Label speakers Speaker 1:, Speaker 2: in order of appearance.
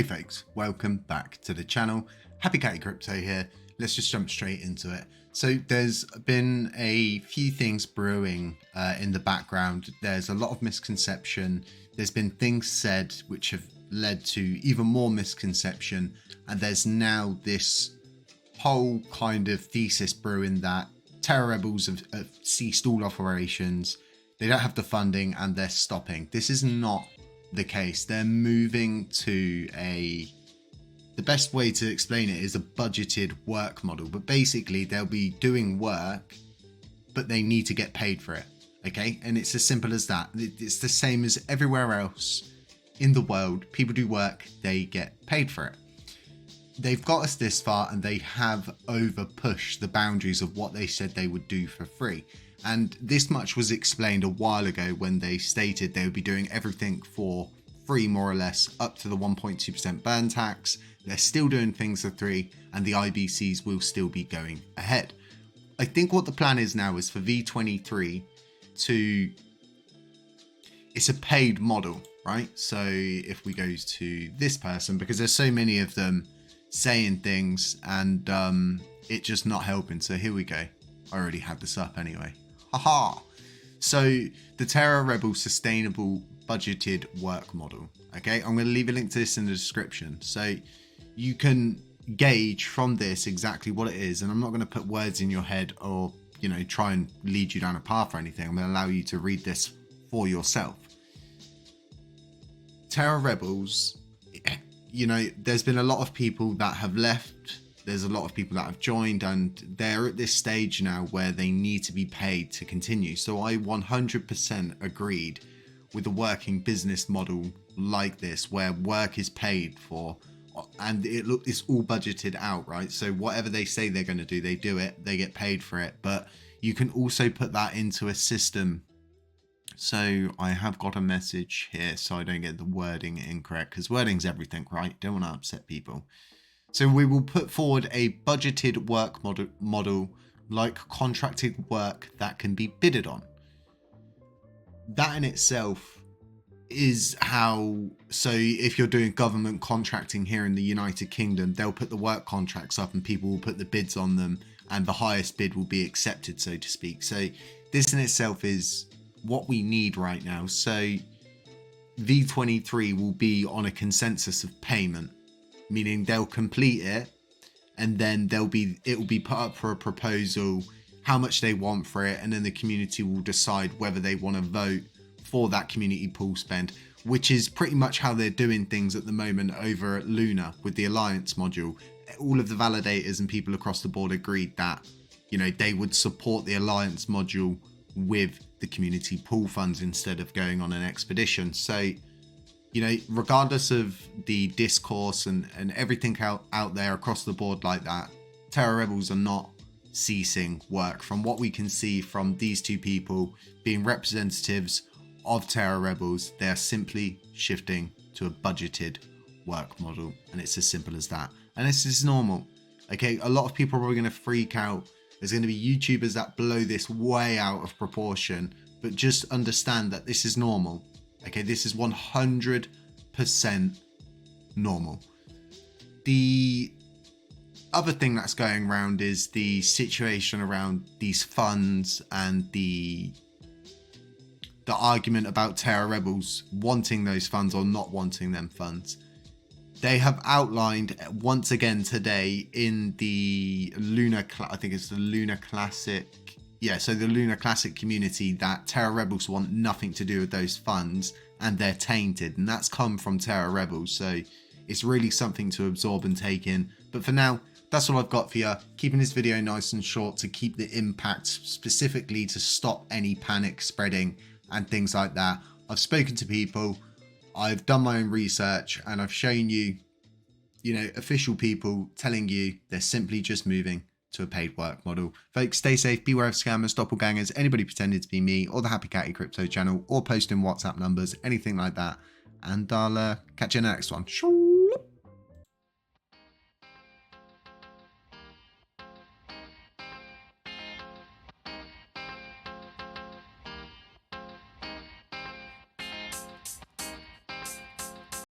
Speaker 1: Hey folks, welcome back to the channel. Happy Catty Crypto here. Let's just jump straight into it. So there's been a few things brewing in the background. There's a lot of misconception. There's been things said which have led to even more misconception. And there's now this whole kind of thesis brewing that Terra rebels have ceased all operations. They don't have the funding and they're stopping. This is not the case. They're moving to the best way to explain it is a budgeted work model, but basically they'll be doing work but they need to get paid for it. Okay, and it's as simple as that. It's the same as everywhere else in the world. People do work, they get paid for it. They've got us this far and they have over pushed the boundaries of what they said they would do for free. And this much was explained a while ago when they stated they would be doing everything for free, more or less, up to the 1.2% burn tax. They're still doing things for free and the IBCs will still be going ahead. I think what the plan is now is for V23 it's a paid model, right? So if we go to this person, because there's so many of them saying things and it just not helping. So here we go. I already had this up anyway. Haha. So the Terra Rebel sustainable budgeted work model. Okay, I'm going to leave a link to this in the description so you can gauge from this exactly what it is. And I'm not going to put words in your head or, you know, try and lead you down a path or anything. I'm going to allow you to read this for yourself. Terra Rebels, you know, there's been a lot of people that have left. There's a lot of people that have joined and they're at this stage now where they need to be paid to continue. So I 100% agreed with a working business model like this where work is paid for and it's all budgeted out, right? So whatever they say they're going to do, they do it, they get paid for it. But you can also put that into a system. So I have got a message here so I don't get the wording incorrect because wording's everything, right? Don't want to upset people. So we will put forward a budgeted work model like contracted work that can be bidded on. That in itself is how, so if you're doing government contracting here in the United Kingdom, they'll put the work contracts up and people will put the bids on them and the highest bid will be accepted, so to speak. So this in itself is what we need right now. So V23 will be on a consensus of payment, meaning they'll complete it and then it will be put up for a proposal, how much they want for it, and then the community will decide whether they want to vote for that community pool spend, which is pretty much how they're doing things at the moment over at Luna with the Alliance module. All of the validators and people across the board agreed that, you know, they would support the Alliance module with the community pool funds instead of going on an expedition. So, you know, regardless of the discourse and everything out there across the board like that, Terra Rebels are not ceasing work. From what we can see from these two people being representatives of Terra Rebels, they are simply shifting to a budgeted work model. And it's as simple as that. And this is normal. Okay, a lot of people are probably going to freak out. There's going to be YouTubers that blow this way out of proportion, but just understand that this is normal. Okay, this is 100% normal. The other thing that's going around is the situation around these funds and the argument about Terra Rebels wanting those funds or not wanting them funds. They have outlined once again today in the Luna, I think it's the Luna Classic. Yeah, so the Luna Classic community that Terra Rebels want nothing to do with those funds and they're tainted. And that's come from Terra Rebels. So it's really something to absorb and take in. But for now, that's all I've got for you. Keeping this video nice and short to keep the impact, specifically to stop any panic spreading and things like that. I've spoken to people. I've done my own research and I've shown you, you know, official people telling you they're simply just moving to a paid work model. Folks, stay safe, beware of scammers, doppelgangers, anybody pretending to be me or the Happy Catty Crypto channel or posting WhatsApp numbers, anything like that. And I'll catch you in the next one.